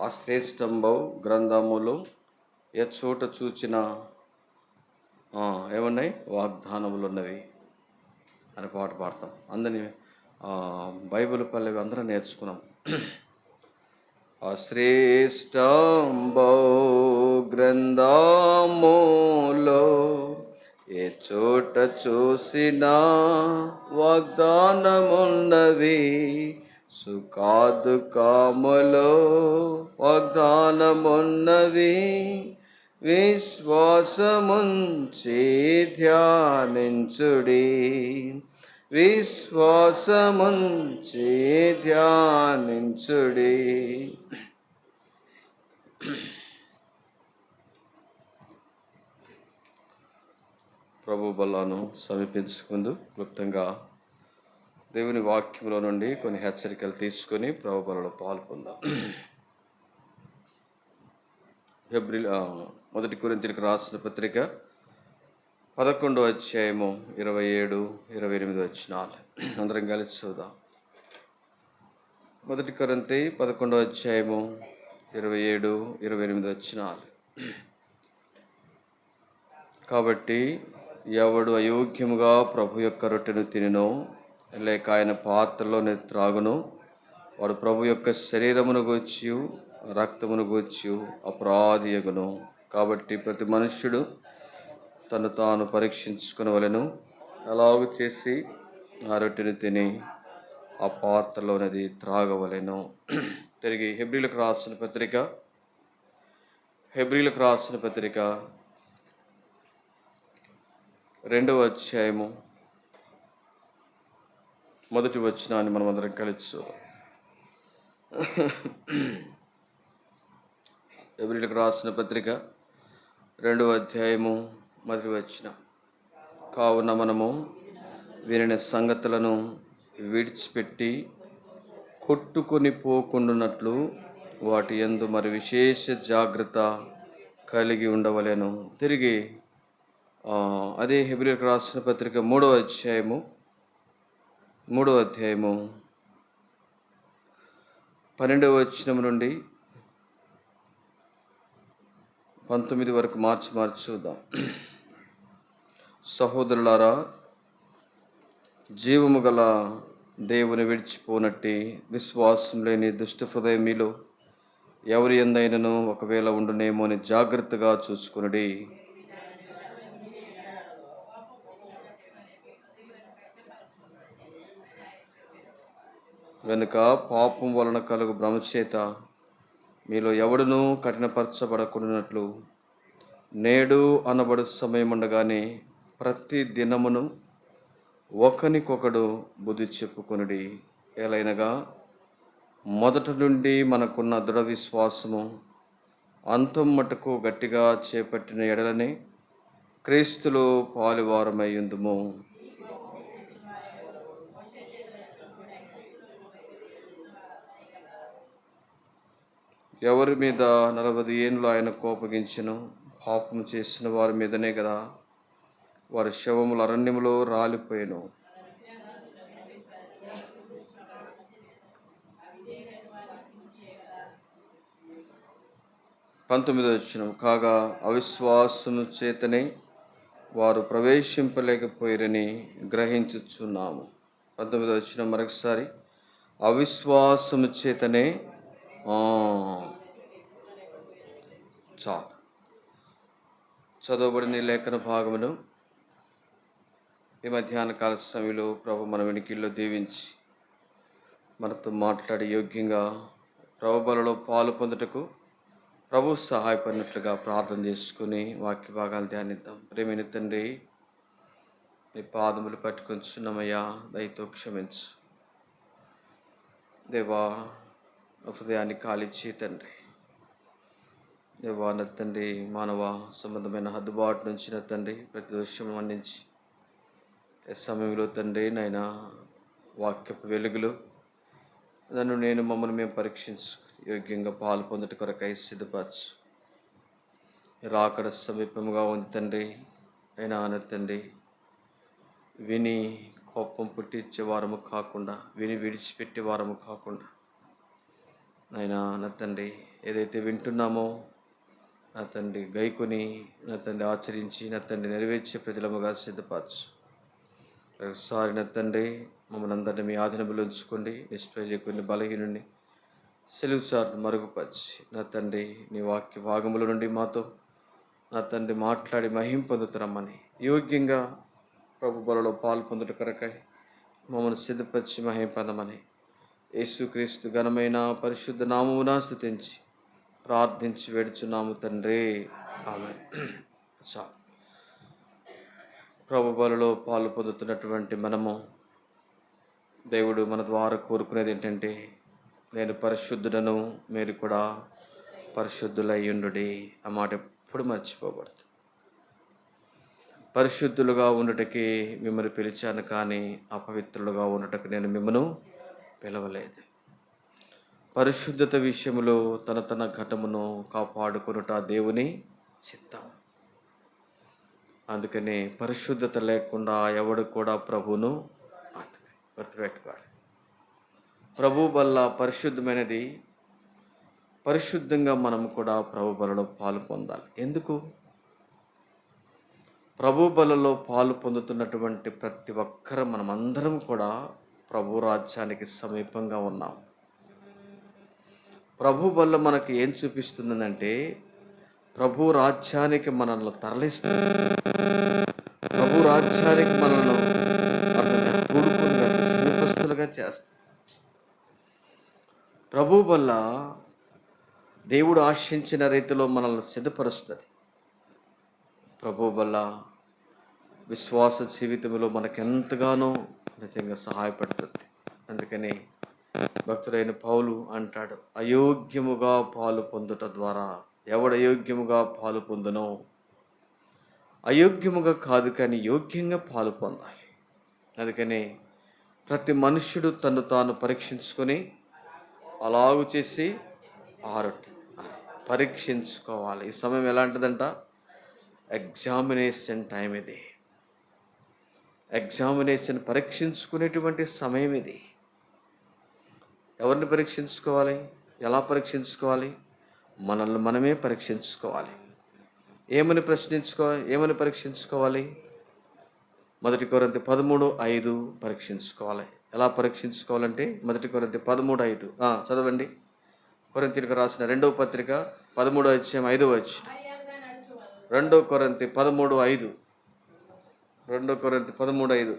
ఆ శ్రేష్టంబౌ గ్రంథములు చోట చూచిన ఏమున్నాయి, వాగ్దానములు ఉన్నవి అని పాట పాడతాం. అందరినీ బైబిల్ పల్లెవి అందరం నేర్చుకున్నాం. అశ్రేష్టంబౌ గ్రంథములో ఏ చోట చూసినా వాగ్దానమున్నవి, సుఖాదు కాములో వాగ్దానమున్నవి. విశ్వాసముంచి ధ్యానించుడి, విశ్వాసముంచి ధ్యానించుడి. ప్రభు బల్లాను సమీపించుకుందు క్లుప్తంగా దేవుని వాక్యంలో నుండి కొన్ని హెచ్చరికలు తీసుకొని ప్రభు బలలో పాల్పొందాం. మొదటి కొరింథీయులకు రాసిన పత్రిక 11వ అధ్యాయము 27, 28 వచనాలు అందరం కలిసి చూద్దాం. మొదటి కొరింథీ 11వ అధ్యాయము 27, 28 వచనాలు. కాబట్టి ఎవడు అయోగ్యముగా ప్రభు యొక్క రొట్టెను తినెనో లేక ఆయన పాత్రలోనే త్రాగును, వాడు ప్రభు యొక్క శరీరమును గూర్చి రక్తమును గూర్చి అపరాధియగును. కాబట్టి ప్రతి మనుష్యుడు తను తాను పరీక్షించుకునవలెను, అలాగూ చేసి ఆ రొట్టెను తిని ఆ పాత్రలోనది త్రాగవలెను. తిరిగి హెబ్రీలకు రాసిన పత్రిక 2వ అధ్యాయము మొదటి వచనాన్ని మనం అందరం కలిసి హెబ్రీలకు రాసిన పత్రిక 2వ అధ్యాయము మొదటి వచనం. కావున మనము వినిన సంగతులను విడిచిపెట్టి కొట్టుకొని పోకుండానట్లు వాటి యందు మరి విశేష జాగ్రత్త కలిగి ఉండవలెను. తిరిగి అదే హెబ్రీలకు రాసిన పత్రిక 3వ అధ్యాయము 12వ వచనం నుండి 19 వరకు మార్చి చూద్దాం. సహోదరులారా, జీవము గల దేవుని విడిచిపోనట్టి విశ్వాసం లేని దుష్ట హృదయం మీలో ఎవరి యందైనను ఒకవేళ ఉండునేమో అని జాగ్రత్తగా చూసుకునుడి. వెనుక పాపం వలన కలుగు భ్రమచేత మీలో ఎవడునూ కఠినపరచబడకుండానట్లు నేడు అనబడు సమయం ఉండగానే ప్రతి దినమును ఒకనికొకడు బుద్ధి చెప్పుకొనుడి. ఏలైనగా మొదట నుండి మనకున్న దృఢ విశ్వాసము అంతం మటుకు గట్టిగా చేపట్టిన ఎడలని క్రీస్తులో పాలువారమై ఉందుము. ఎవరి మీద 40 ఏండ్లు ఆయన కోపగించెను, పాపము చేసిన వారి మీదనే కదా. వారి శవములు అరణ్యములో రాలిపోయాను. కాగా అవిశ్వాసము చేతనే వారు ప్రవేశింపలేకపోయారని గ్రహించుచున్నాము. 19వ మరొకసారి, అవిశ్వాసము చేతనే చాలు. చదవబడిన లేఖన భాగమును ఈ మధ్యాహ్న కాల సమయంలో ప్రభు మన వెనుకల్లో దీవించి మనతో మాట్లాడి యోగ్యంగా ప్రభు బలలో పాలు పొందుటకు ప్రభు సహాయపడినట్లుగా ప్రార్థన చేసుకుని వాక్య భాగాలు ధ్యానిద్దాం. ప్రేమైన తండ్రి, నీ పాదములు పట్టుకొంచున్నామయ్యా, దయతో క్షమించు దేవా. హృదయాన్ని కాలిచ్చి తండ్రి, దేవా నా తండ్రి, మానవ సంబంధమైన హద్దుబాటు నుంచి నా తండ్రి ప్రతి దోషం మన్నించి ఈ సమయంలో తండ్రి నాయన వాక్యపు వెలుగులు నేను మమ్మల్ని మేము పరీక్షించు యోగ్యంగా పాలు పొందుట కొరకై సిద్ధపరచు. రాకడ సమీపముగా ఉంది తండ్రి. అయినా నా తండ్రి విని కోపం పుట్టించే వారము కాకుండా, విని విడిచిపెట్టే వారము కాకుండా, నాయనా నా తండ్రి ఏదైతే వింటున్నామో నా తండ్రి గైకొని నా తండ్రి ఆచరించి నా తండ్రి నెరవేర్చే ప్రజలముగా సిద్ధపరచు. ఒకసారి నా తండ్రి మమ్మల్ని అందరినీ మీ ఆధీనంలో ఉంచుకోండి. నిష్ప్రయోజకుని బలహీనుని సెలువు చాటు మరుగుపరిచి నా తండ్రి నీ వాక్య భాగముల నుండి మాతో నా తండ్రి మాట్లాడి మహిం పొందుతురమ్మని, యోగ్యంగా ప్రభు బలలో పాలు పొందుట కొరకై మమ్మల్ని సిద్ధపరిచి మహిం పొందమని యేసుక్రీస్తు ఘనమైన పరిశుద్ధ నామమున స్తుతించి ప్రార్థించి వేడుచున్నాము తండ్రి, ఆమేన్. చాలు. ప్రభు బలలో పాలు పొందుతున్నటువంటి మనము, దేవుడు మన ద్వారా కోరుకునేది ఏంటంటే, నేను పరిశుద్ధుడను మీరు కూడా పరిశుద్ధులై ఉండుడి. ఆ మాట ఎప్పుడు మర్చిపోకూడదు. పరిశుద్ధులుగా ఉండుటకి మిమ్మల్ని పిలిచాను, కానీ అపవిత్రులుగా ఉండటకు నేను మిమ్మను పిలవలేదు. పరిశుద్ధత విషయంలో తన ఘటమును కాపాడుకొనుట దేవుని చిత్తం. అందుకని పరిశుద్ధత లేకుండా ఎవడు కూడా ప్రభువును గుర్తుపెట్టుకోవాలి. ప్రభు వల్ల పరిశుద్ధమైనది. పరిశుద్ధంగా మనం కూడా ప్రభు బలలో పాలు పొందాలి. ఎందుకు? ప్రభు బలలో పాలు పొందుతున్నటువంటి ప్రతి ఒక్కరూ మనమందరం కూడా ప్రభు రాజ్యానికి సమీపంగా ఉన్నాం. ప్రభు వల్ల మనకు ఏం చూపిస్తుందంటే, ప్రభు రాజ్యానికి మనల్ని తరలిస్తుంది. ప్రభు రాజ్యానికి మనల్ని తోడుకుని సమీపస్తులుగా చేస్తుంది. ప్రభు వల్ల దేవుడు ఆశించిన రీతిలో మనల్ని సిద్ధపరుస్తుంది. ప్రభు వల్ల విశ్వాస జీవితంలో మనకెంతగానో నిజంగా సహాయపడుతుంది. అందుకని భక్తుడైన పౌలు అంటాడు, అయోగ్యముగా పాలు పొందుట ద్వారా ఎవడు అయోగ్యముగా పాలు పొందునో, అయోగ్యముగా కాదు కానీ యోగ్యంగా పాలు పొందాలి. అందుకని ప్రతి మనుష్యుడు తను తాను పరీక్షించుకొని అలాగు చేసి పరీక్షించుకోవాలి. ఈ సమయం ఎలాంటిదంట? ఎగ్జామినేషన్ టైం ఇది. ఎగ్జామినేషన్ పరీక్షించుకునేటువంటి సమయం ఇది. ఎవరిని పరీక్షించుకోవాలి? ఎలా పరీక్షించుకోవాలి? మనల్ని మనమే పరీక్షించుకోవాలి. ఏమని పరీక్షించుకోవాలి? 1 కొరింథీ 13:5 పరీక్షించుకోవాలి. ఎలా పరీక్షించుకోవాలంటే 1 కొరింథీ 13:5 చదవండి. కొరింథీయులకు రాసిన 2వ పత్రిక 13వ అధ్యాయం 5వ వచనం. 2 కొరింథీ 13:5. 2 కొరింథీ 13:5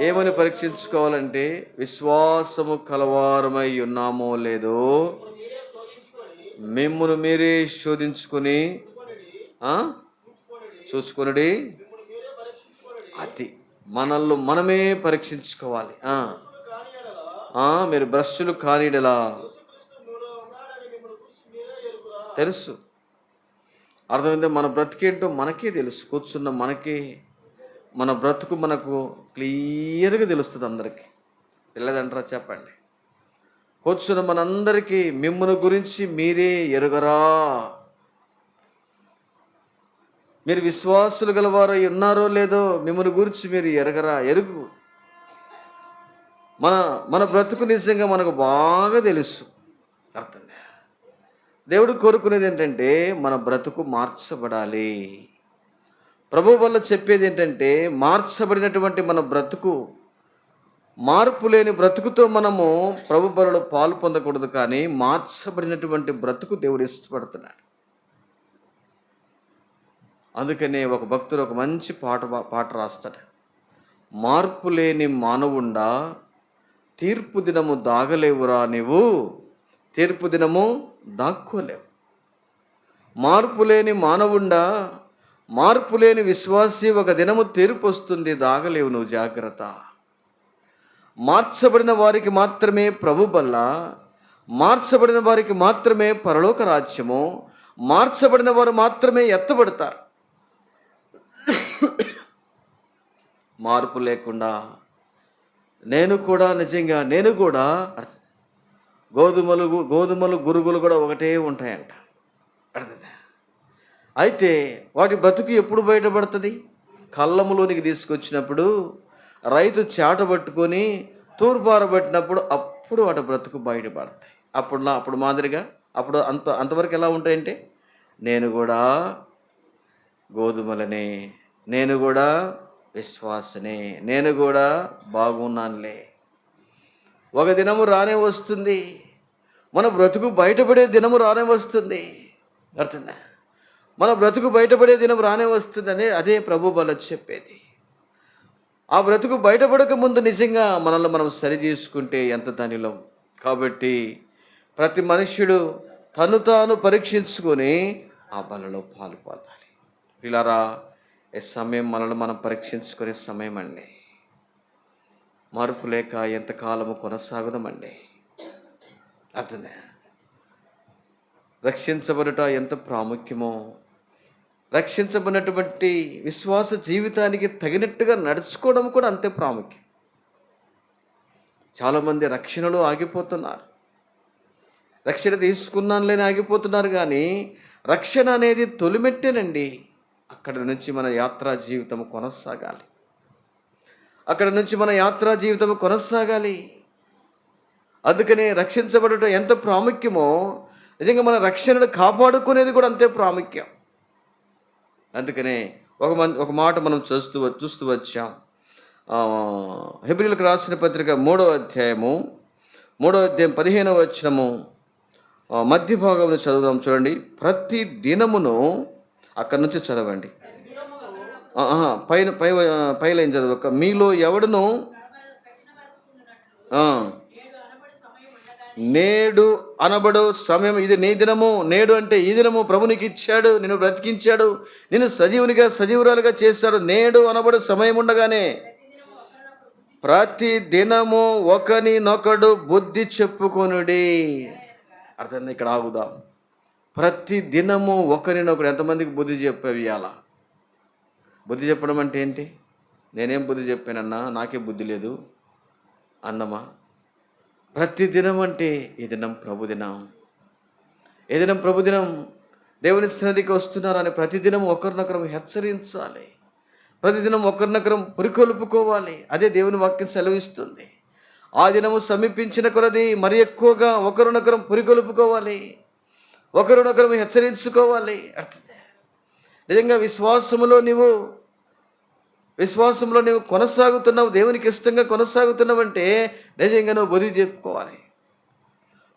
ఏమని పరీక్షించుకోవాలంటే, విశ్వాసము కలవారమై ఉన్నామో లేదో మిమ్మును మీరే శోధించుకొని చూసుకొనుడి. అది మనల్ని మనమే పరీక్షించుకోవాలి. మీరు భ్రష్టులు కానిడలా తెలుసు. అర్థమైంది? మన బ్రతికేంటో మనకే తెలుసు. కూర్చున్న మనకి మన బ్రతుకు మనకు క్లియర్గా తెలుస్తుంది. అందరికీ తెలియదంటారా? చెప్పండి. కూర్చున్న మనందరికీ మిమ్మును గురించి మీరే ఎరుగరా? మీరు విశ్వాసులు గలవారై ఉన్నారో లేదో మిమ్మును గురించి మీరు ఎరగరా? ఎరుగు. మన బ్రతుకు నిజంగా మనకు బాగా తెలుసు. అర్థం. దేవుడు కోరుకునేది ఏంటంటే, మన బ్రతుకు మార్చబడాలి. ప్రభు వల్ల చెప్పేది ఏంటంటే, మార్చబడినటువంటి మన బ్రతుకు, మార్పు లేని బ్రతుకుతో మనము ప్రభు బలలో పాలు పొందకూడదు, కానీ మార్చబడినటువంటి బ్రతుకు దేవుడు ఇష్టపడుతున్నాడు. అందుకనే ఒక భక్తుడు ఒక మంచి పాట రాస్తాడు. మార్పు లేని మానవుండా తీర్పు దినము దాగలేవురా నీవు, తీర్పు దినము దాక్కోలేవు. మార్పు లేని మానవుండా, మార్పు లేని విశ్వాసి, ఒక దినము తీర్పు వస్తుంది, దాగలేవు నువ్వు, జాగ్రత్త. మార్చబడిన వారికి మాత్రమే ప్రభు బల్ల, మార్చబడిన వారికి మాత్రమే పరలోక రాజ్యము, మార్చబడిన వారు మాత్రమే ఎత్తబడతారు. మార్పు లేకుండా నేను కూడా గోధుమలు గురుగులు కూడా ఒకటే ఉంటాయంట. అర్థం. అయితే వాటి బ్రతుకు ఎప్పుడు బయటపడుతుంది? కళ్ళములోనికి తీసుకొచ్చినప్పుడు రైతు చాట పట్టుకొని తూర్పారబట్టినప్పుడు అప్పుడు వాటి బ్రతుకు బయటపడతాయి. అప్పుడు మాదిరిగా అంతవరకు ఎలా ఉంటాయంటే, నేను కూడా గోధుమలనే, నేను కూడా విశ్వాసనే, నేను కూడా బాగున్నానులే. ఒక దినము రానే వస్తుంది, మన బ్రతుకు బయటపడే దినము రానే వస్తుంది. అర్థందా? మన బ్రతుకు బయటపడే దినం రానే వస్తుందని అదే ప్రభు బల చెప్పేది. ఆ బ్రతుకు బయటపడక ముందు నిజంగా మనల్ని మనం సరి చేసుకుంటే ఎంత ధనిలం. కాబట్టి ప్రతి మనుష్యుడు తను తాను పరీక్షించుకొని ఆ బలలో పాల్పొందాలి. పిల్లరా, ఈ సమయం మనల్ని మనం పరీక్షించుకునే సమయం అండి. మార్పు లేక ఎంతకాలము కొనసాగుదామండి. అర్థమే. రక్షించబడుట ఎంత ప్రాముఖ్యమో, రక్షించబడినటువంటి విశ్వాస జీవితానికి తగినట్టుగా నడుచుకోవడం కూడా అంతే ప్రాముఖ్యం. చాలామంది రక్షణలో ఆగిపోతున్నారు, రక్షణ తీసుకున్నానులేని ఆగిపోతున్నారు. కానీ రక్షణ అనేది తొలిమెట్టేనండి. అక్కడి నుంచి మన యాత్రా జీవితం కొనసాగాలి. అందుకనే రక్షించబడటం ఎంత ప్రాముఖ్యమో, నిజంగా మన రక్షణను కాపాడుకునేది కూడా అంతే ప్రాముఖ్యం. అందుకనే ఒక మాట మనం చూస్తూ వచ్చాం. హెబ్రీయులకు రాసిన పత్రిక 3వ అధ్యాయం 15వ వచనము మధ్య భాగంలో చదువుదాం. చూడండి, ప్రతి దినమును అక్కడి నుంచి చదవండి. పై లైన్ చదవక, మీలో ఎవడును నేడు అనబడు సమయం, ఇది నీ దినము. నేడు అంటే ఈ దినము ప్రభు నీకు ఇచ్చాడు, నిన్ను బ్రతికించాడు, నిన్ను సజీవురాలుగా చేశాడు. నేడు అనబడు సమయం ఉండగానే ప్రతి దినము ఒకరినొకడు బుద్ధి చెప్పుకొనుడి. అర్థం? ఇక్కడ ఆగుదాం. ప్రతి దినము ఒకరినొకడు. ఎంతమందికి బుద్ధి చెప్పేయాల? బుద్ధి చెప్పడం అంటే ఏంటి? నేనేం బుద్ధి చెప్పానన్నా, నాకే బుద్ధి లేదు అన్నమా? ప్రతి దినం అంటే ఈ దినం ప్రభుదినం, ఏ దినం ప్రభుదినం, దేవుని సన్నిధికి వస్తున్నారని ప్రతిదినం ఒకరినొకరం హెచ్చరించాలి, ప్రతిదినం ఒకరినొకరం పురికొల్పుకోవాలి. అదే దేవుని వాక్యం సెలవిస్తుంది. ఆ దినము సమీపించిన కొలది మరి ఎక్కువగా ఒకరినొకరం పురికొల్పుకోవాలి, ఒకరినొకరం హెచ్చరించుకోవాలి. నిజంగా విశ్వాసంలో నీవు కొనసాగుతున్నావు, దేవునికి ఇష్టంగా కొనసాగుతున్నావంటే నిజంగా నువ్వు బుద్ధి చెప్పుకోవాలి,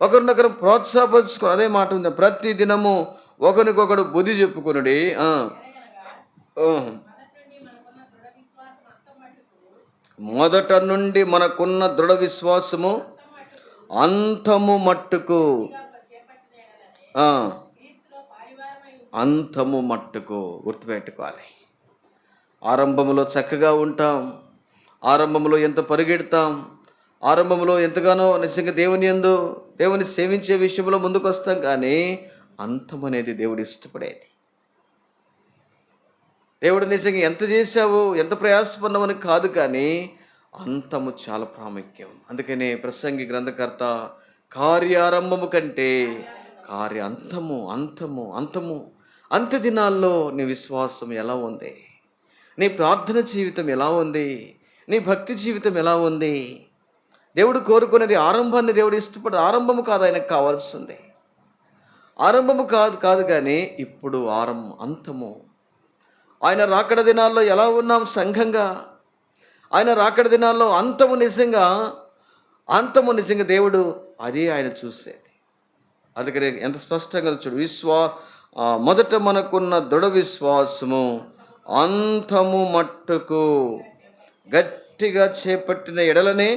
ఒకరినొకరు ప్రోత్సాహపరుచుకో. అదే మాట ఉంది, ప్రతి దినము ఒకరికొకడు బుద్ధి చెప్పుకునుడి. మొదట నుండి మనకున్న దృఢ విశ్వాసము అంతము మట్టుకు గుర్తుపెట్టుకోవాలి. ఆరంభంలో చక్కగా ఉంటాం, ఆరంభంలో ఎంత పరిగెడతాం, ఆరంభంలో ఎంతగానో నిజంగా దేవుని సేవించే విషయంలో ముందుకు వస్తాం. కానీ అంతం అనేది దేవుడు ఇష్టపడేది. దేవుడు నిజంగా ఎంత చేశావు, ఎంత ప్రయాసపడినావని కాదు, కానీ అంతము చాలా ప్రాముఖ్యం. అందుకనే ప్రసంగి గ్రంథకర్త కార్యారంభము కంటే అంతము. అంత్య దినాల్లో నీ విశ్వాసం ఎలా ఉంది, నీ ప్రార్థన జీవితం ఎలా ఉంది, నీ భక్తి జీవితం ఎలా ఉంది? దేవుడు కోరుకునేది ఆరంభాన్ని దేవుడు ఇష్టపడు. ఆరంభము కాదు ఆయనకు కావాల్సింది, ఆరంభము కాదు కానీ ఇప్పుడు అంతము. ఆయన రాకడ దినాల్లో ఎలా ఉన్నాం సంఘంగా, ఆయన రాకడ దినాల్లో అంతము నిజంగా దేవుడు అదే ఆయన చూసేది. అందుకని ఎంత స్పష్టంగా చూడు, మొదట మనకున్న దృఢ విశ్వాసము అంతము మట్టుకు గట్టిగా చేపట్టిన ఎడలనే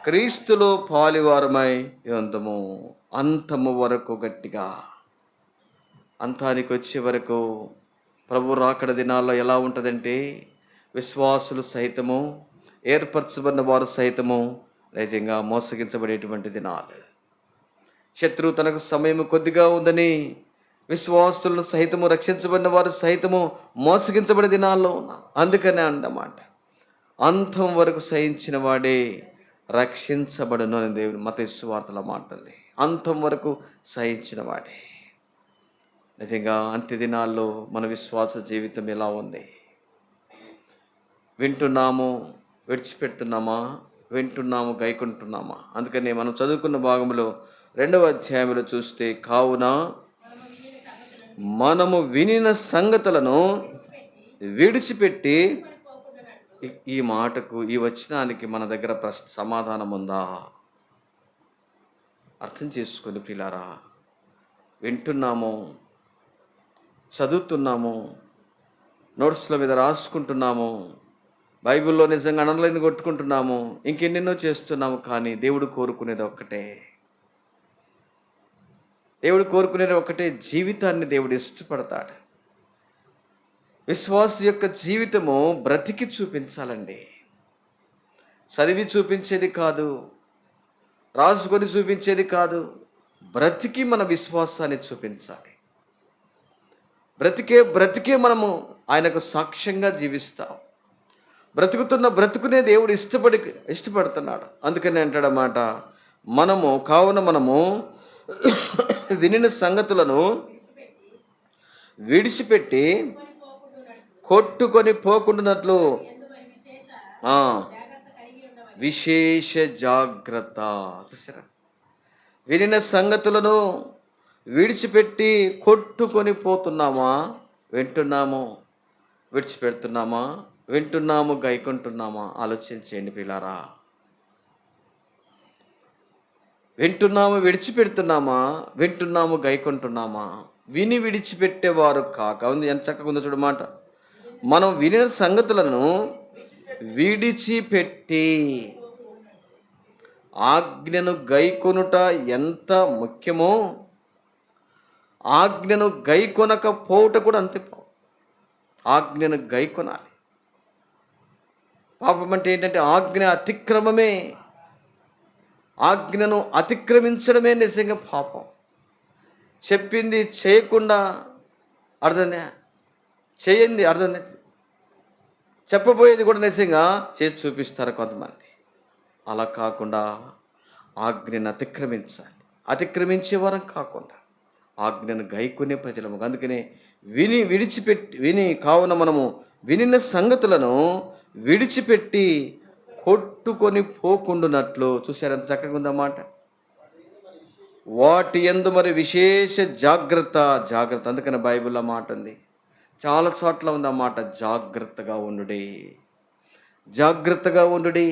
క్రీస్తులో పాలివారమై ఉందము. అంతము వరకు గట్టిగా, అంతానికి వచ్చే వరకు ప్రభు రాకడ దినాల్లో ఎలా ఉంటుందంటే, విశ్వాసులు సైతము, ఏర్పరచబడిన వారు సైతము నిజంగా మోసగించబడేటువంటి దినాలు. శత్రువు తనకు సమయం కొద్దిగా ఉందని విశ్వాసులను సైతము, రక్షించబడిన వారు సైతము మోసగించబడే దినాల్లో ఉన్నాం. అందుకనే అన్నమాట, అంతం వరకు సహించిన వాడే రక్షించబడును అని దేవుని మత్తయి సువార్తలో మాటండి. అంతం వరకు సహించిన వాడే. నిజంగా అంత్య దినాల్లో మన విశ్వాస జీవితం ఎలా ఉంది? వింటున్నాము, విడిచిపెడుతున్నామా, వింటున్నాము, గైకుంటున్నామా? అందుకని మనం చదువుకున్న భాగంలో 2వ అధ్యాయంలో చూస్తే, కావున మనము వినిన సంగతులను విడిచిపెట్టి ఈ మాటకు, ఈ వచనానికి మన దగ్గర సమాధానం ఉందా? అర్థం చేసుకొని ప్రియులారా, వింటున్నాము, చదువుతున్నాము, నోట్స్ల మీద రాసుకుంటున్నాము, బైబిల్లో నిజంగా అండర్లైన్ కొట్టుకుంటున్నాము, ఇంకెన్నెన్నో చేస్తున్నాము. కానీ దేవుడు కోరుకునేది ఒక్కటే. దేవుడు కోరుకునేది ఒక్కటే, జీవితాన్ని దేవుడు ఇష్టపడతాడు. విశ్వాస యొక్క జీవితము బ్రతికి చూపించాలండి. చదివి చూపించేది కాదు, రాసుకొని చూపించేది కాదు, బ్రతికి మన విశ్వాసాన్ని చూపించాలి. బ్రతికే మనము ఆయనకు సాక్ష్యంగా జీవిస్తాం. బ్రతుకుతున్న బ్రతుకునే దేవుడు ఇష్టపడుతున్నాడు. అందుకని అంటాడన్నమాట, కావున మనము వినిన సంగతులను విడిచిపెట్టి కొట్టుకొని పోకుండానట్లు విశేష జాగ్రత్త. చూసారా, వినిన సంగతులను విడిచిపెట్టి కొట్టుకొని పోతున్నామా, వింటున్నాము, విడిచిపెడుతున్నామా, వింటున్నాము, గైకుంటున్నామా? ఆలోచించేయండి ప్రియులారా. వింటున్నాము, విడిచిపెడుతున్నామా, వింటున్నాము, గైకుంటున్నామా? విని విడిచిపెట్టేవారు కాక, ఉంది ఎంత చక్కగా ఉందో చూడమాట. మనం వినిన సంగతులను విడిచిపెట్టి ఆజ్ఞను గైకొనుట ఎంత ముఖ్యమో, ఆజ్ఞను గైకొనకపోవుట కూడా అంతే. ఆజ్ఞను గైకొనాలి. పాపం అంటే ఏంటంటే ఆజ్ఞ అతిక్రమమే. ఆజ్ఞను అతిక్రమించడమే నిజంగా పాపం. చెప్పింది చేయకుండా అర్థమే, చేయండి అర్థమే, చెప్పబోయేది కూడా నిజంగా చేసి చూపిస్తారు కొంతమంది. అలా కాకుండా ఆజ్ఞను అతిక్రమించాలి. అతిక్రమించే వారం కాకుండా ఆజ్ఞను గైకొనే ప్రజలము. అందుకనే కావున మనము వినిన సంగతులను విడిచిపెట్టి కొట్టుకొని పోకుండునట్లు. చూశారు ఎంత చక్కగా ఉందన్నమాట. వాటి యందు మరి విశేష జాగ్రత్త. అందుకని బైబిల్లో మాట ఉంది, చాలా చోట్ల ఉందన్నమాట, జాగ్రత్తగా ఉండుడి.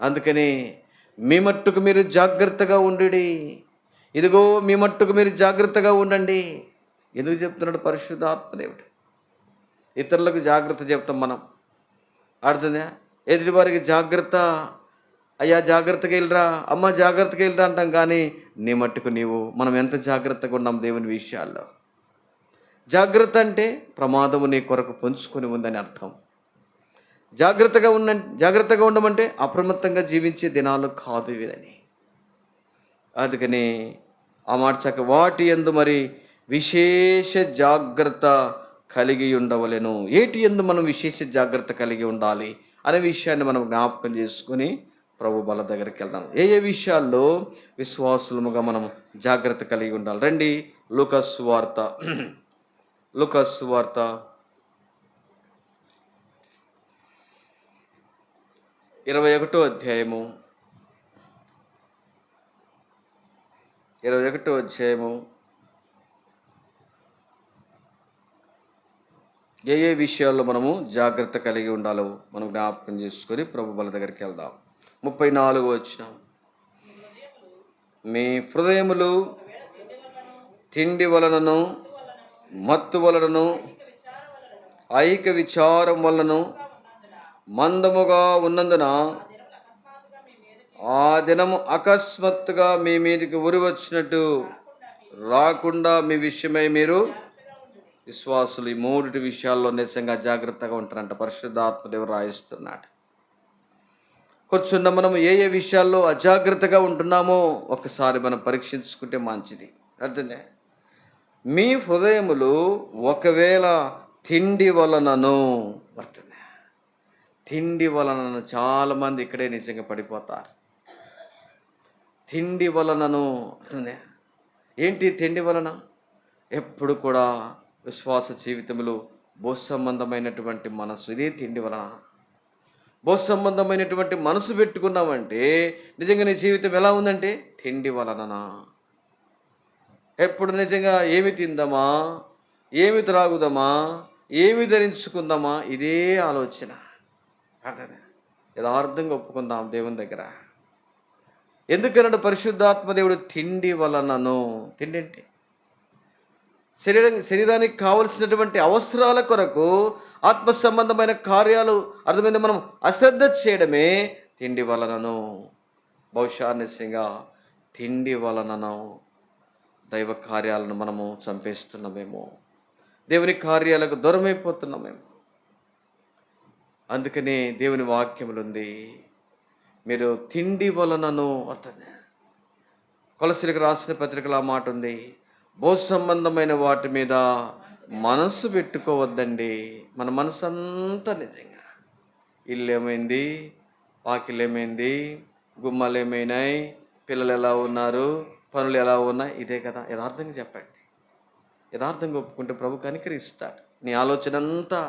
అందుకని మీ మట్టుకు మీరు జాగ్రత్తగా ఉండుడి. ఇదిగో మీ మట్టుకు మీరు జాగ్రత్తగా ఉండండి. ఎందుకు చెప్తున్నాడు పరిశుద్ధాత్మదేవుడు? ఇతరులకు జాగ్రత్త చెప్తాం మనం, అర్థందా? ఎదుటివారికి జాగ్రత్త, అయ్యా జాగ్రత్తగా వెళ్ళరా, అమ్మ జాగ్రత్తగా వెళ్ళరా అంటాం. కానీ నీ మట్టుకు మనం ఎంత జాగ్రత్తగా ఉన్నాం దేవుని విషయాల్లో. జాగ్రత్త అంటే ప్రమాదము నీ కొరకు పొంచుకొని ఉందని అర్థం. జాగ్రత్తగా ఉండమంటే అప్రమత్తంగా జీవించే దినాలు కాదు ఇవని. అందుకని ఆ మాట చక్క, వాటి యందు మరి విశేష జాగ్రత్త కలిగి ఉండవలెను. ఏటి యందు మనం విశేష జాగ్రత్త కలిగి ఉండాలి అనే విషయాన్ని మనం జ్ఞాపకం చేసుకుని ప్రభు బల దగ్గరికి వెళ్దాం. ఏ విషయాల్లో విశ్వాసులముగా మనం జాగ్రత్త కలిగి ఉండాలి? రండి, లూకాసు వార్త 21వ అధ్యాయము 21వ అధ్యాయము ఏ విషయాల్లో మనము జాగ్రత్త కలిగి ఉండాలో మనం జ్ఞాపకం చేసుకొని ప్రభు బల దగ్గరికి వెళ్దాం. 34వ వచనం, మీ హృదయములు తిండి వలనను, మత్తు వలనను, ఐక విచారం వలనను మందముగా ఉన్నందున ఆ దినము అకస్మాత్తుగా మీ మీదకి ఉరి వచ్చినట్టు రాకుండా మీ విషయమై మీరు విశ్వాసులు ఈ 3 విషయాల్లో నిజంగా జాగ్రత్తగా ఉంటారంట. పరిశుద్ధాత్మదేవుడు రాయిస్తున్నాడు. కూర్చున్న మనం ఏ విషయాల్లో అజాగ్రత్తగా ఉంటున్నామో ఒకసారి మనం పరీక్షించుకుంటే మంచిది. అర్థమే, మీ హృదయములు ఒకవేళ తిండి వలనను, తిండి వలనను, చాలామంది ఇక్కడే నిజంగా పడిపోతారు. తిండి వలనను, అర్థమే ఏంటి తిండి వలన? ఎప్పుడు కూడా విశ్వాస జీవితంలో భూ సంబంధమైనటువంటి మనసు, ఇదే తిండి వలన. భూ సంబంధమైనటువంటి మనసు పెట్టుకున్నామంటే నిజంగా నీ జీవితం ఎలా ఉందంటే తిండి వలననా. ఎప్పుడు నిజంగా ఏమి తిందామా, ఏమి త్రాగుదామా, ఏమి ధరించుకుందామా, ఇదే ఆలోచన. అర్థమే. యథార్థంగా ఒప్పుకుందాం దేవుని దగ్గర. ఎందుకన్నాడు పరిశుద్ధాత్మ దేవుడు తిండి వలనను. తిండి అంటే శరీరానికి కావలసినటువంటి అవసరాల కొరకు ఆత్మ సంబంధమైన కార్యాలు అర్థమైంది మనం అశ్రద్ధ చేయడమే తిండి వలనను. బహుశా నిశ్చయంగా తిండి వలనను దైవ కార్యాలను మనము చంపేస్తున్నామేమో, దేవుని కార్యాలకు దూరమైపోతున్నామేమో. అందుకనే దేవుని వాక్యములు ఉంది, మీరు తిండి వలనను. అతను కొలసీలకు రాసిన పత్రికలో ఆ మాట ఉంది, భూ సంబంధమైన వాటి మీద మనసు పెట్టుకోవద్దండి. మన మనసు అంతా నిజంగా ఇల్లు ఏమైంది, వాకిలు ఏమైంది, గుమ్మాలు ఏమైనాయి, పిల్లలు ఎలా ఉన్నారు, పనులు ఎలా ఉన్నాయి, ఇదే కదా. యథార్థంగా చెప్పండి. యథార్థంగా ఒప్పుకుంటే ప్రభు కనికరిస్తాడు. నీ ఆలోచన అంతా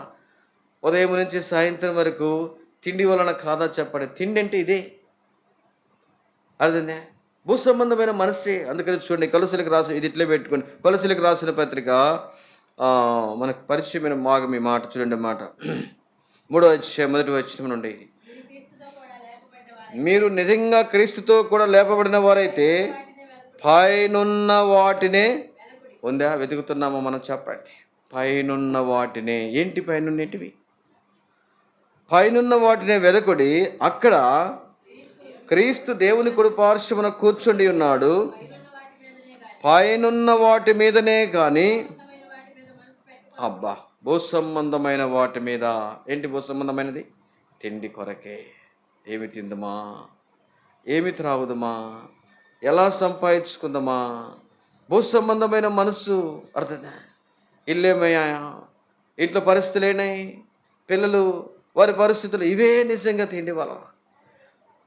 ఉదయం నుంచి సాయంత్రం వరకు తిండి వలన కాదా చెప్పండి. తిండి అంటే ఇదే. అర్థంగా భూ సంబంధమైన మనసే. అందుకని చూడండి కొలసీలకు రాసిన, ఇది ఇట్లే పెట్టుకోండి, కొలసీలకు రాసిన పత్రిక మనకు పరిచయమైన భాగం ఈ మాట చూడండి. మాట 3వ అధ్యాయం 1వ వచనం నుండి, మీరు నిజంగా క్రీస్తుతో కూడా లేపబడిన వారైతే పైనున్న వాటినే ఉందా వెతుకుతున్నామో మనం చెప్పండి. పైనున్న వాటినే. ఏంటి పైనున్నటివి? పైనున్న వాటినే వెదకుడి, అక్కడ క్రీస్తు దేవుని కుడి పార్శ్వమున కూర్చుండి ఉన్నాడు. పైనున్న వాటి మీదనే కానీ అబ్బా భూ సంబంధమైన వాటి మీద. ఏంటి భూ సంబంధమైనది? తిండి కొరకే. ఏమి తిందమా, ఏమి త్రాగుదమా, ఎలా సంపాదించుకుందామా, భూ సంబంధమైన మనసు. అర్థం. ఇల్లేమయ్యా, ఇంట్లో పరిస్థితులు ఏనాయి, పిల్లలు వారి పరిస్థితులు, ఇవే నిజంగా తిండి వల్ల.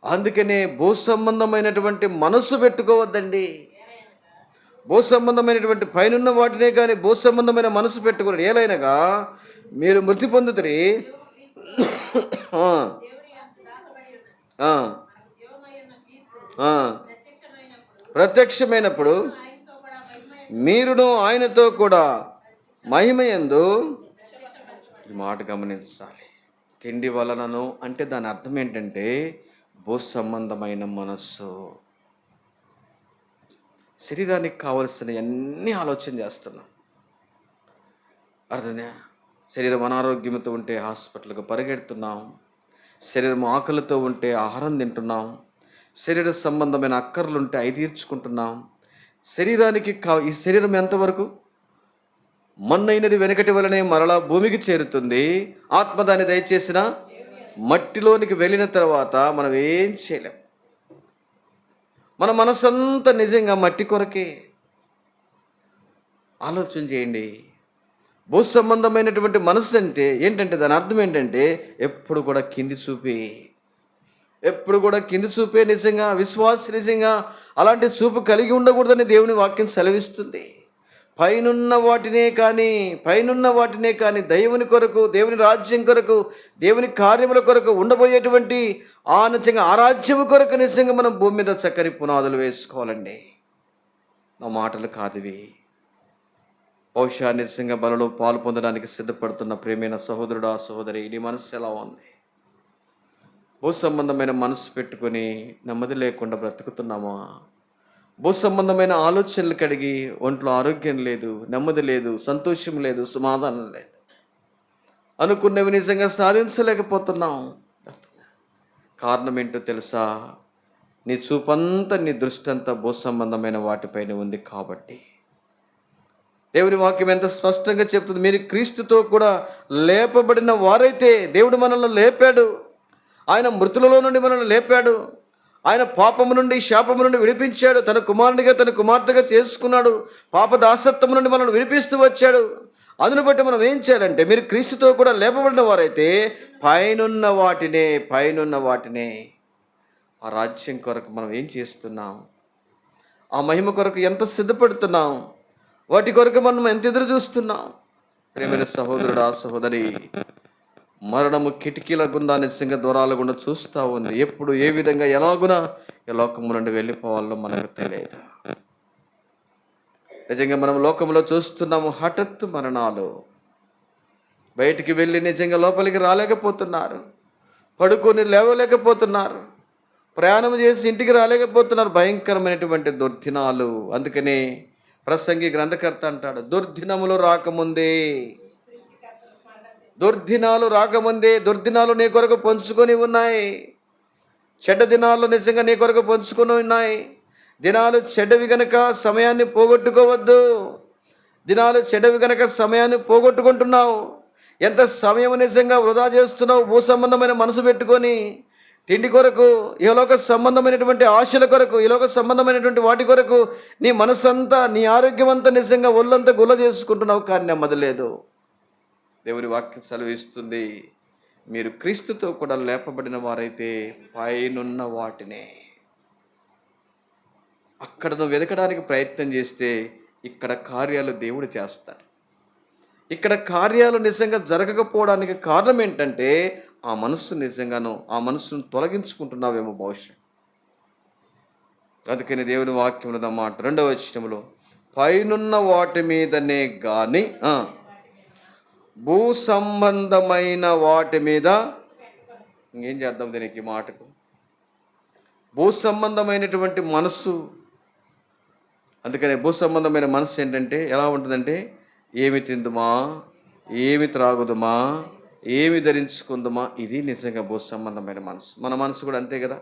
అందుకనే భూ సంబంధమైనటువంటి మనసు పెట్టుకోవద్దండి. భూ సంబంధమైనటువంటి పైనున్న వాటినే కానీ భూ సంబంధమైన మనసు పెట్టుకుని ఏలైనగా మీరు మృతి పొందుతారు. ప్రత్యక్షమైనప్పుడు మీరును ఆయనతో కూడా మహిమయందు. ఈ మాట గమనించాలి. తిండి వలనను అంటే దాని అర్థం ఏంటంటే భూ సంబంధమైన మనస్సు. శరీరానికి కావలసిన అన్ని ఆలోచన చేస్తున్నాం. అర్థమే. శరీరం అనారోగ్యంతో ఉంటే హాస్పిటల్కి పరిగెడుతున్నాం, శరీరం ఆకలితో ఉంటే ఆహారం తింటున్నాం, శరీర సంబంధమైన అక్కర్లుంటే అవి తీర్చుకుంటున్నాం. శరీరానికి ఈ శరీరం ఎంతవరకు మన్నైనది వెనకటి వలనే మరలా భూమికి చేరుతుంది. ఆత్మ దాన్ని దయచేసిన మట్టిలోనికి వెళ్ళిన తర్వాత మనం ఏం చేయలేం. మన మనసంతా నిజంగా మట్టి కొరకే. ఆలోచన చేయండి. భూ సంబంధమైనటువంటి మనసు అంటే ఏంటంటే దాని అర్థం ఏంటంటే ఎప్పుడు కూడా కింది చూపే, ఎప్పుడు కూడా కింది చూపే. నిజంగా విశ్వాసి నిజంగా అలాంటి చూపు కలిగి ఉండకూడదని దేవుని వాక్యం సెలవిస్తుంది. పైనున్న వాటినే కానీ దేవుని కొరకు, దేవుని రాజ్యం కొరకు, దేవుని కార్యముల కొరకు ఉండబోయేటువంటి నిజంగా ఆ రాజ్యము కొరకు నిజంగా మనం భూమి మీద చక్కని పునాదులు వేసుకోవాలండి. నా మాటలు కాదువి. బహుశా నిజంగా బలలో పాలు పొందడానికి సిద్ధపడుతున్న ప్రేమైన సహోదరుడా, సహోదరి, నీ మనసు ఎలా ఉంది? భూ సంబంధమైన మనసు పెట్టుకొని నెమ్మది లేకుండా బ్రతుకుతున్నామా? భూ సంబంధమైన ఆలోచనలు కడిగి ఒంట్లో ఆరోగ్యం లేదు, నెమ్మది లేదు, సంతోషం లేదు, సమాధానం లేదు, అనుకున్నవి నిజంగా సాధించలేకపోతున్నాం. కారణం ఏంటో తెలుసా? నీ చూపంతా, నీ దృష్టి అంతా భూ సంబంధమైన వాటిపైన ఉంది. కాబట్టి దేవుని వాక్యం ఎంత స్పష్టంగా చెప్తుంది, మీరు క్రీస్తుతో కూడా లేపబడిన వారైతే. దేవుడు మనల్ని లేపాడు. ఆయన మృతులలో నుండి మనల్ని లేపాడు. ఆయన పాపము నుండి, శాపము నుండి విడిపించాడు. తన కుమారునిగా, తన కుమార్తెగా చేసుకున్నాడు. పాప దాసత్వం నుండి మనల్ని విడిపిస్తూ వచ్చాడు. అందును బట్టి మనం ఏం చేయాలంటే, మీరు క్రీస్తుతో కూడా లేపబడిన వారైతే పైనున్న వాటినే ఆ రాజ్యం కొరకు మనం ఏం చేస్తున్నాం? ఆ మహిమ కొరకు ఎంత సిద్ధపడుతున్నాం? వాటి కొరకు మనం ఎంత ఎదురు చూస్తున్నాం? ప్రేమైన సహోదరుడా, సహోదరి, మరణము కిటికీల గుండా నిజంగా దూరాల గుండా చూస్తూ ఉంది. ఎప్పుడు ఏ విధంగా ఎలాగున ఈ లోకము నుండి వెళ్ళిపోవాలో మనకు తెలియదు. నిజంగా మనం లోకంలో చూస్తున్నాము హఠాత్తు మరణాలు. బయటికి వెళ్ళి నిజంగా లోపలికి రాలేకపోతున్నారు, పడుకొని లేవలేకపోతున్నారు, ప్రయాణం చేసి ఇంటికి రాలేకపోతున్నారు. భయంకరమైనటువంటి దుర్దినాలు. అందుకని ప్రసంగి గ్రంథకర్త అంటాడు, దుర్దినములు రాకముందే, దుర్దినాలు రాకముందే, దుర్దినాలు నీ కొరకు పంచుకొని ఉన్నాయి. చెడ్డ దినాలు నిజంగా నీ కొరకు పంచుకొని ఉన్నాయి. దినాలు చెడ్డవి గనక సమయాన్ని పోగొట్టుకోవద్దు. దినాలు చెడ్డవి గనక సమయాన్ని పోగొట్టుకుంటున్నావు. ఎంత సమయం నిజంగా వృధా చేస్తున్నావు భూ సంబంధమైన మనసు పెట్టుకొని. తిండి కొరకు, ఈలోక సంబంధమైనటువంటి ఆశల కొరకు, ఈలోక సంబంధమైనటువంటి వాటి కొరకు నీ మనసంతా, నీ ఆరోగ్యం అంతా నిజంగా ఒళ్ళంతా గుల్ల చేసుకుంటున్నావు, కానీ నెమ్మది లేదు. దేవుని వాక్యం సెలవిస్తుంది, మీరు క్రీస్తుతో కూడా లేపబడిన వారైతే పైనున్న వాటినే. అక్కడ నువ్వు వెతకడానికి ప్రయత్నం చేస్తే ఇక్కడ కార్యాలు దేవుడు చేస్తారు. ఇక్కడ కార్యాలు నిజంగా జరగకపోవడానికి కారణం ఏంటంటే ఆ మనస్సు నిజంగాను ఆ మనస్సును తొలగించుకుంటున్నావేమో బహుశా. అందుకని దేవుని వాక్యములో అన్నమాట 2వ వచనములో, పైనున్న వాటి మీదనే గాని భూ సంబంధమైన వాటి మీద, ఇంకేం చేద్దాం దీనికి మాటకు, భూ సంబంధమైనటువంటి మనస్సు. అందుకని భూ సంబంధమైన మనస్సు ఏంటంటే ఎలా ఉంటుందంటే, ఏమి తిందుమా, ఏమి త్రాగుదుమా, ఏమి ధరించుకుందుమా, ఇది నిజంగా భూ సంబంధమైన మనసు. మన మనసు కూడా అంతే కదా.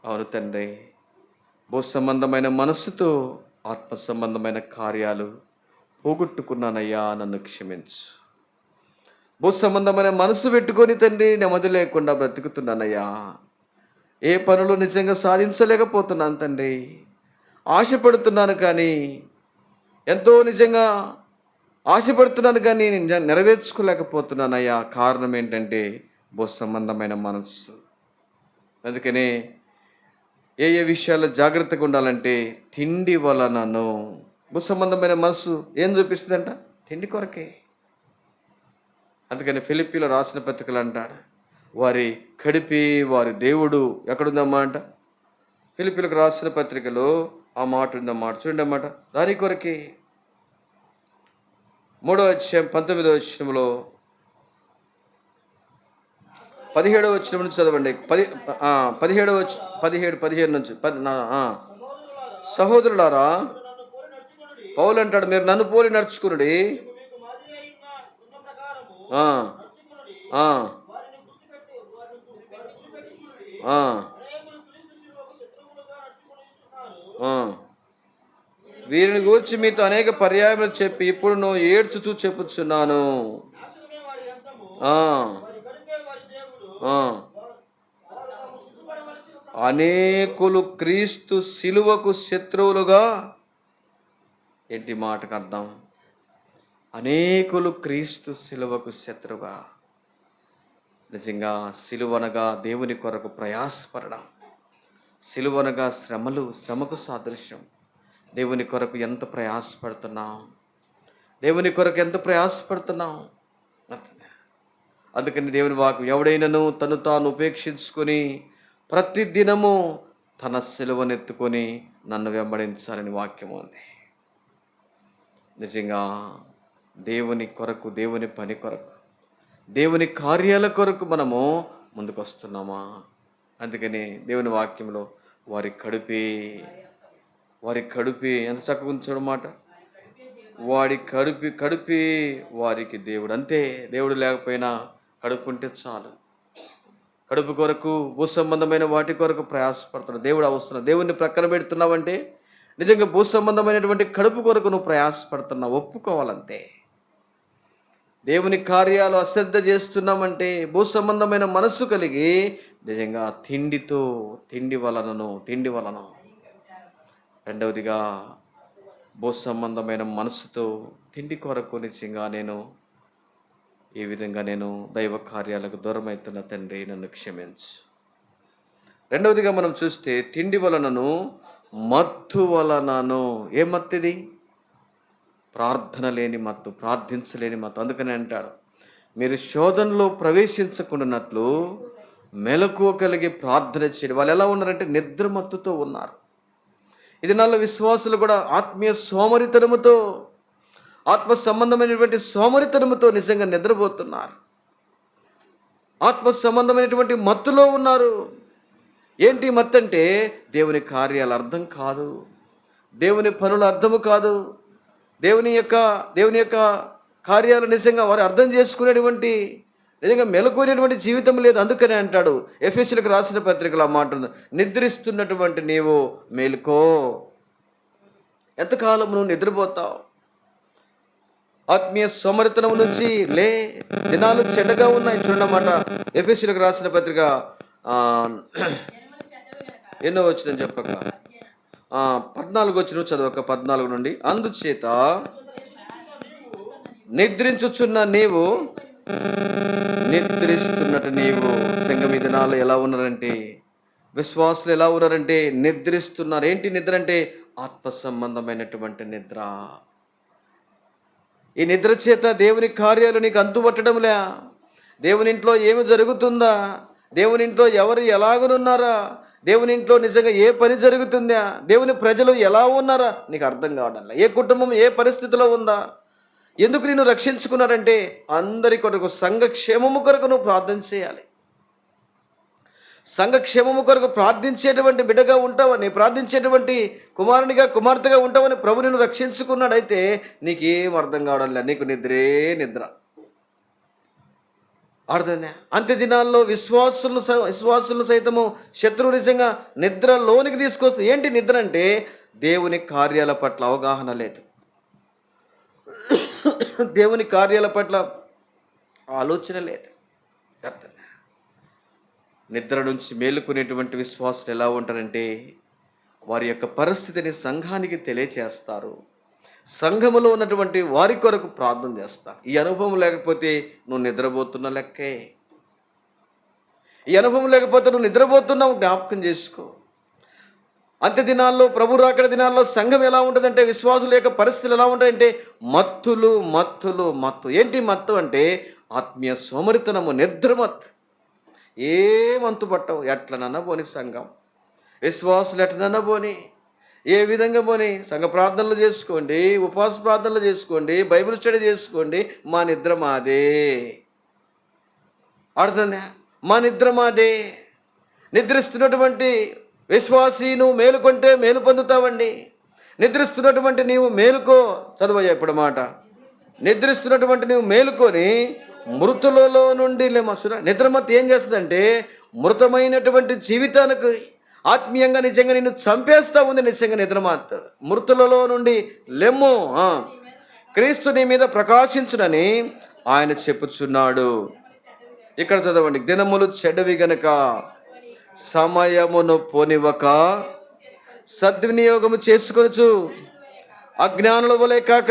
అవును తండ్రి, భూ సంబంధమైన మనస్సుతో ఆత్మ సంబంధమైన కార్యాలు పోగొట్టుకున్నానయ్యా, నన్ను క్షమించు. భూ సంబంధమైన మనసు పెట్టుకొని తండ్రి నెమ్మది లేకుండా బ్రతుకుతున్నానయ్యా. ఏ పనులు నిజంగా సాధించలేకపోతున్నాను తండ్రి. ఆశపడుతున్నాను కానీ, ఎంతో నిజంగా ఆశపడుతున్నాను కానీ నెరవేర్చుకోలేకపోతున్నానయ్యా. కారణం ఏంటంటే భూ సంబంధమైన మనస్సు. అందుకనే ఏ విషయాల్లో జాగ్రత్తగా ఉండాలంటే తిండి వలనను. భూ సంబంధమైన మనస్సు ఏం చూపిస్తుందంట? తిండి కొరకే. అందుకని ఫిలిప్పీలో రాసిన పత్రికలు అంటాడు, వారి కడిపి వారి దేవుడు. ఎక్కడుందమ్మా అంట? ఫిలిప్పీలకు రాసిన పత్రికలో ఆ మాట ఉందన్నమాట. చూడండి అన్నమాట, దాని కొరకే. 3వ అధ్యాయం 19వ వచనంలో 17వ వచనం నుంచి చదవండి. 15 నుంచి సహోదరులారా, పౌలు అంటాడు, మీరు నన్ను పోలి నడుచుకునుడి. వీరిని గూర్చి మీతో అనేక పర్యాయములు చెప్పి ఇప్పుడు నువ్వు ఏడ్చుచూ చెప్పుచున్నాను. అనేకులు క్రీస్తు సిలువకు శత్రువులుగా. ఏంటి మాటకు అర్థం? అనేకులు క్రీస్తు సిలువకు శత్రువుగా. నిజంగా సిలువనగా దేవుని కొరకు ప్రయాసపడడం, సిలువనగా శ్రమకు సాదృశ్యం. దేవుని కొరకు ఎంత ప్రయాసపడుతున్నాం, దేవుని కొరకు ఎంత ప్రయాసపడుతున్నాం. అందుకని దేవుని వాక్యం, ఎవడైనను తను తాను ఉపేక్షించుకొని ప్రతి దినము తన సిలువనెత్తుకొని నన్ను వెంబడించాలని వాక్యం ఉంది. నిజంగా దేవుని కొరకు, దేవుని పని కొరకు, దేవుని కార్యాల కొరకు మనము ముందుకు వస్తున్నామా? అందుకని దేవుని వాక్యంలో వారి కడుపే ఎంత చక్కగా ఉంచాడు మాట. వాడి కడుపి వారికి దేవుడు. అంతే, దేవుడు లేకపోయినా కడుపు ఉంటే చాలు. కడుపు కొరకు, భూ సంబంధమైన వాటి కొరకు ప్రయాసపడుతున్నావు. దేవుడు అవసరం. దేవుణ్ణి ప్రక్కన పెడుతున్నావంటే నిజంగా భూ సంబంధమైనటువంటి కడుపు కొరకు నువ్వు ప్రయాసపడుతున్నావు, ఒప్పుకోవాలంతే. దేవుని కార్యాలు అశ్రద్ధ చేస్తున్నామంటే భూ సంబంధమైన మనస్సు కలిగి నిజంగా తిండి వలన. రెండవదిగా భూ సంబంధమైన మనసుతో తిండి కొరకు నిజంగా ఈ విధంగా దైవ కార్యాలకు దూరం అవుతున్న తండ్రి, నన్ను క్షమించు. రెండవదిగా మనం చూస్తే తిండి వలనను, మత్తు వలనను. ఏ మత్తిది? ప్రార్థన లేని మత్తు, ప్రార్థించలేని మత్తు. అందుకని అంటాడు, మీరు శోధనలో ప్రవేశించకుండానట్లు మెలకువ కలిగి ప్రార్థన చేయడం. వాళ్ళు ఎలా ఉన్నారంటే నిద్రమత్తుతో ఉన్నారు. ఇది నాలో విశ్వాసులు కూడా ఆత్మీయ సోమరితనముతో, ఆత్మ సంబంధమైనటువంటి సోమరితనముతో నిజంగా నిద్రపోతున్నారు. ఆత్మ సంబంధమైనటువంటి మత్తులో ఉన్నారు. ఏంటి మత్తు అంటే దేవుని కార్యాలు అర్థం కాదు, దేవుని పనులు అర్థము కాదు, దేవుని యొక్క కార్యాలు నిజంగా వారు అర్థం చేసుకునేటువంటి నిజంగా మెలకునేటువంటి జీవితం లేదు. అందుకనే అంటాడు ఎఫెసీయులకు రాసిన పత్రికలో ఆ మాట ఉంది, నిద్రిస్తున్నటువంటి నీవు మేలుకో. ఎంతకాలం నువ్వు నిద్రపోతావు? ఆత్మీయ సోమరితనం నుంచి లే, దినాలు చెడ్డగా ఉన్నాయి. చూడన్నమాట ఎఫెసీయులకు రాసిన పత్రిక ఎన్నో వచ్చిన చెప్పక 14 వచ్చిన చదవక 14 నుండి, అందుచేత నిద్రించుచున్న నీవు నిద్రిస్తున్నట్టు నీవు. సంఘం ఈ దినాలు ఎలా ఉన్నారంటే, విశ్వాసులు ఎలా ఉన్నారంటే నిద్రిస్తున్నారు. ఏంటి నిద్ర అంటే ఆత్మ సంబంధమైనటువంటి నిద్ర. ఈ నిద్ర చేత దేవుని కార్యాలు నీకు అంతుపట్టడంలే. దేవుని ఇంట్లో ఏమి జరుగుతుందా, దేవుని ఇంట్లో ఎవరు ఎలాగనున్నారా, దేవుని ఇంట్లో నిజంగా ఏ పని జరుగుతుందా, దేవుని ప్రజలు ఎలా ఉన్నారా నీకు అర్థం కావడంలా. ఏ కుటుంబం ఏ పరిస్థితిలో ఉందా, ఎందుకు నేను రక్షించుకున్నారంటే అందరి కొరకు, సంఘక్షేమము కొరకు నువ్వు ప్రార్థన చేయాలి. సంఘక్షేమము కొరకు ప్రార్థించేటువంటి బిడ్డగా ఉంటావని, ప్రార్థించేటువంటి కుమారునిగా కుమార్తెగా ఉంటావని ప్రభు నిన్ను రక్షించుకున్నాడైతే నీకేం అర్థం కావడం లేదు. నీకు నిద్రే నిద్ర. అర్థంగా అంత్య దినాల్లో విశ్వాసులను సైతము శత్రువు నిజంగా నిద్రలోనికి తీసుకొస్తుంది. ఏంటి నిద్ర అంటే దేవుని కార్యాల పట్ల అవగాహన లేదు, దేవుని కార్యాల పట్ల ఆలోచన లేదు. అర్థం నిద్ర నుంచి మేలుకునేటువంటి విశ్వాసులు ఎలా ఉంటారంటే వారి యొక్క పరిస్థితిని సంఘానికి తెలియచేస్తారు, సంఘములో ఉన్నటువంటి వారి కొరకు ప్రార్థన చేస్తారు. ఈ అనుభవం లేకపోతే నువ్వు నిద్రపోతున్న లెక్కే. ఈ అనుభవం లేకపోతే నువ్వు నిద్రపోతున్నావు. జ్ఞాపకం చేసుకో. అంత్య దినాల్లో, ప్రభు రాకడ దినాల్లో సంఘం ఎలా ఉంటుందంటే, విశ్వాసుల యొక్క పరిస్థితులు ఎలా ఉంటాయంటే మత్తులు మత్తులు మత్తు. ఏంటి మత్తు అంటే ఆత్మీయ సోమరితనము, నిద్రమత్తు. ఏమంతు పట్టవు. ఎట్లనన్నా పోని సంఘం, విశ్వాసులు ఎట్లనన్నా పోని, ఏ విధంగా పోని, సంఘ ప్రార్థనలు చేసుకోండి, ఉపవాస ప్రార్థనలు చేసుకోండి, బైబిల్ స్టడీ చేసుకోండి, మా నిద్ర మాదే. అర్థంగా మా నిద్ర మాదే. నిద్రిస్తున్నటువంటి విశ్వాసి నువ్వు మేలుకొంటే మేలు పొందుతావండి. నిద్రిస్తున్నటువంటి నీవు మేలుకో. చదవయ్యా ఇప్పుడు మాట. నిద్రిస్తున్నటువంటి నీవు మేలుకొని మృతులలో నుండి లేమసురా. నిద్రమత్తు ఏం చేస్తుందంటే మృతమైనటువంటి జీవితానికి ఆత్మీయంగా నిజంగా నిన్ను చంపేస్తా ఉంది. నిజంగా నిద్రమత్తు. మృతులలో నుండి లెమ్ము, క్రీస్తు నీ మీద ప్రకాశించునని ఆయన చెప్పుచున్నాడు. ఇక్కడ చదవండి, దినములు చెడ్డవి గనక సమయమును పోనివ్వక సద్వినియోగము చేసుకొనుచు అజ్ఞానుల వలె కాక.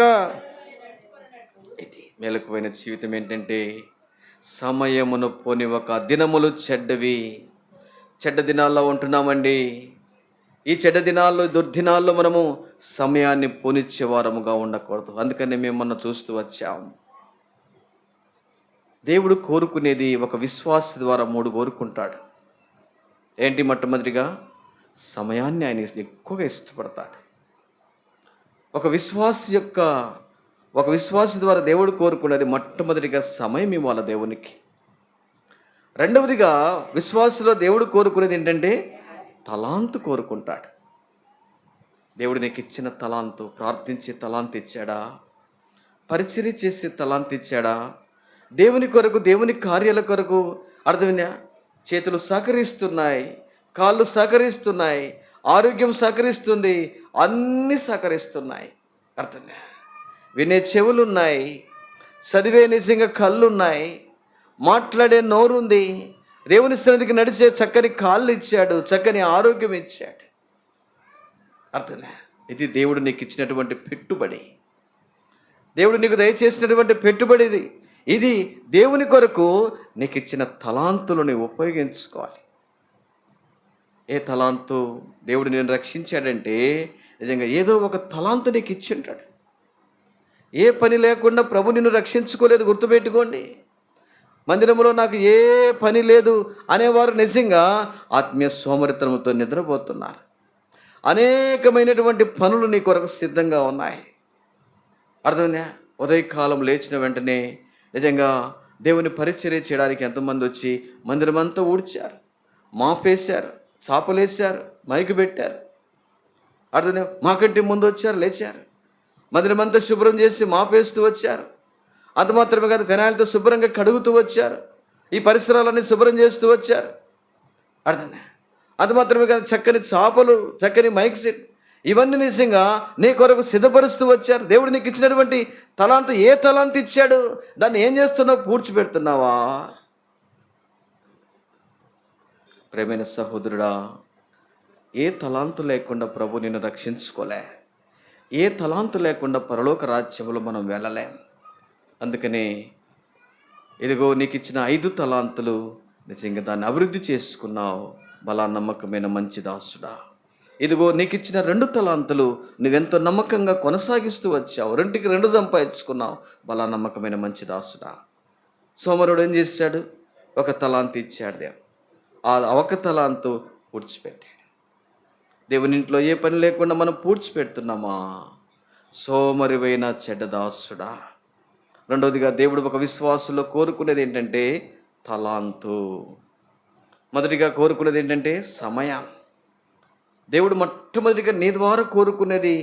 ఇది మెలకువైన జీవితం ఏంటంటే సమయమును పోనివ్వక. దినములు చెడ్డవి, చెడ్డ దినాల్లో ఉంటున్నామండి. ఈ చెడ్డ దినాల్లో, దుర్దినాల్లో మనము సమయాన్ని పోనిచ్చేవారముగా ఉండకూడదు. అందుకని మేము మొన్న చూస్తూ వచ్చాము. దేవుడు కోరుకునేది ఒక విశ్వాస ద్వారా 3 కోరుకుంటాడు. ఏంటి? మొట్టమొదటిగా సమయాన్ని ఆయన ఎక్కువగా ఇష్టపడతాడు. ఒక విశ్వాసి ద్వారా దేవుడు కోరుకునేది మొట్టమొదటిగా సమయం ఇవ్వాలి దేవునికి. రెండవదిగా విశ్వాసలో దేవుడు కోరుకునేది ఏంటంటే తలాంతు కోరుకుంటాడు. దేవుడు నీకు ఇచ్చిన తలాంతు, ప్రార్థించే తలాంతు ఇచ్చాడా? పరిచర్య చేసే తలాంతు ఇచ్చాడా? దేవుని కొరకు, దేవుని కార్యాల కొరకు అర్థమైందా? చేతులు సహకరిస్తున్నాయి, కాళ్ళు సహకరిస్తున్నాయి, ఆరోగ్యం సహకరిస్తుంది, అన్నీ సహకరిస్తున్నాయి. అర్థంగా వినే చెవులున్నాయి, చదివే నిజంగా కళ్ళున్నాయి, మాట్లాడే నోరుంది, దేవుని సన్నిధికి నడిచే చక్కని కాళ్ళు ఇచ్చాడు, చక్కని ఆరోగ్యం ఇచ్చాడు. అర్థంగా ఇది దేవుడు నీకు ఇచ్చినటువంటి పెట్టుబడి, దేవుడు నీకు దయచేసినటువంటి పెట్టుబడి ఇది. ఇది దేవుని కొరకు నీకు ఇచ్చిన తలాంతులు నీవు ఉపయోగించుకోవాలి. ఏ తలాంతు? దేవుడు నేను రక్షించాడంటే నిజంగా ఏదో ఒక తలాంతు నీకు ఇచ్చి ఉంటాడు. ఏ పని లేకుండా ప్రభు నిన్ను రక్షించుకోలేదు, గుర్తుపెట్టుకోండి. మందిరంలో నాకు ఏ పని లేదు అనేవారు నిజంగా ఆత్మీయ సోమరితనంతో నిద్రపోతున్నారు. అనేకమైనటువంటి పనులు నీ కొరకు సిద్ధంగా ఉన్నాయి. అర్థమైందా? ఉదయకాలం లేచిన వెంటనే నిజంగా దేవుని పరిచర్య చేయడానికి ఎంతమంది వచ్చి మందిరమంతా ఊడ్చారు, మాపేశారు, చాపలేశారు, మైకు పెట్టారు. అర్థమైందా? మాకంటే ముందు వచ్చారు, లేచారు, మందిరమంతా శుభ్రం చేసి మాపేస్తూ వచ్చారు. అంత మాత్రమే కాదు, ఫెనాయిల్తో శుభ్రంగా కడుగుతూ వచ్చారు, ఈ పరిసరాలన్నీ శుభ్రం చేస్తూ వచ్చారు. అర్థమైందా? అంత మాత్రమే కాదు, చక్కని చాపలు, చక్కని మైక్ సెట్, ఇవన్నీ నిజంగా నీ కొరకు సిద్ధపరుస్తూ వచ్చారు. దేవుడు నీకు ఇచ్చినటువంటి తలాంతు, ఏ తలాంతు ఇచ్చాడు, దాన్ని ఏం చేస్తున్నావు? పూడ్చిపెడుతున్నావా? ప్రేమైన సహోదరుడా, ఏ తలాంతు లేకుండా ప్రభు నిన్ను రక్షించుకోలే. ఏ తలాంతు లేకుండా పరలోక రాజ్యంలో మనం వెళ్ళలేం. అందుకనే ఇదిగో నీకు ఇచ్చిన 5 తలాంతులు నిజంగా దాన్ని అభివృద్ధి చేసుకున్నావు. బలా నమ్మకమైన మంచి దాసుడా. ఇదిగో నీకు ఇచ్చిన 2 తలాంతులు నువ్వెంతో నమ్మకంగా కొనసాగిస్తూ వచ్చావు. 2కి 2 సంపాదించుకున్నావు. బలా నమ్మకమైన మంచి దాసుడా. సోమరుడు ఏం చేశాడు? 1 తలాంతు ఇచ్చాడు దేవుడు. ఆ 1 తలాంతు పూడ్చిపెట్టాడు. దేవుని ఇంట్లో ఏ పని లేకుండా మనం పూడ్చిపెడుతున్నామా? సోమరివైన చెడ్డదాసుడా. రెండవదిగా దేవుడు ఒక విశ్వాసులో కోరుకునేది ఏంటంటే తలాంతు. మొదటిగా కోరుకునేది ఏంటంటే సమయం. దేవుడు మొట్టమొదటిగా నీ ద్వారా కోరుకునేది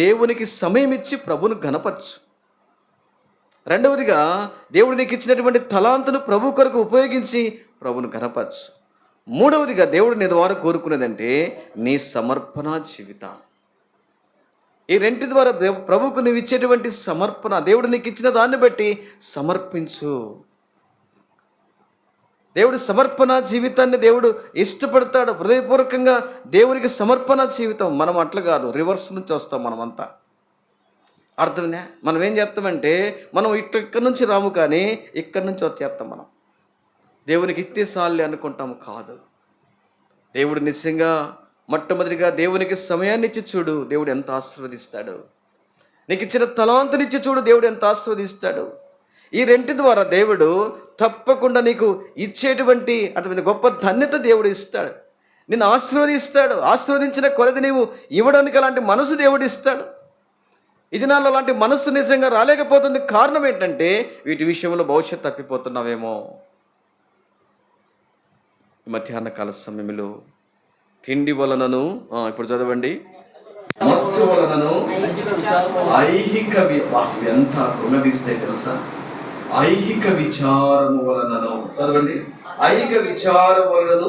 దేవునికి సమయం ఇచ్చి ప్రభువును ఘనపరచు. రెండవదిగా దేవుడు నీకు ఇచ్చినటువంటి తలాంతును ప్రభు కొరకు ఉపయోగించి ప్రభువును ఘనపరచు. మూడవదిగా దేవుడు నీ ద్వారా కోరుకునేదంటే నీ సమర్పణ జీవితం. ఈ 2 ద్వారా ప్రభువుకు నువ్వు ఇచ్చేటువంటి సమర్పణ, దేవుడు నీకు ఇచ్చిన దాన్ని బట్టి సమర్పించు. దేవుడు సమర్పణ జీవితాన్ని దేవుడు ఇష్టపడతాడు. హృదయపూర్వకంగా దేవునికి సమర్పణ జీవితం. మనం అట్లా కాదు, రివర్స్ నుంచి వస్తాం మనమంతా. అర్థమైందా? మనం ఏం చేస్తామంటే మనం ఇక్కడి నుంచి రాము, కానీ ఇక్కడి నుంచి వచ్చేస్తాం. మనం దేవునికి ఇస్తే సాల్లే అనుకుంటాము. కాదు, దేవుడు నిజంగా మొట్టమొదటిగా దేవునికి సమయాన్ని ఇచ్చి చూడు, దేవుడు ఎంత ఆశీర్వదిస్తాడు. నీకు ఇచ్చిన తలాంతునిచ్చి చూడు, దేవుడు ఎంత ఆశీర్వదిస్తాడు. ఈ 2 ద్వారా దేవుడు తప్పకుండా నీకు ఇచ్చేటువంటి అటువంటి గొప్ప ధన్యత దేవుడు ఇస్తాడు. నిన్ను ఆశీర్వదిస్తాడు. ఆశీర్వదించిన కొలది నీవు ఇవ్వడానికి అలాంటి మనసు దేవుడు ఇస్తాడు. ఇది నాలో అలాంటి మనసు నిజంగా రాలేకపోతుంది. కారణం ఏంటంటే వీటి విషయంలో భవిష్యత్తు తప్పిపోతున్నావేమో. మధ్యాహ్న కాల సమయంలో తిండి వలనను, ఇప్పుడు చదవండి, మత్తు వలనను ఐహిక ఎంత కృంగదీస్తే తెలుసా? ఐహిక విచారము వలనను, చదవండి, ఐహిక విచారం వలనను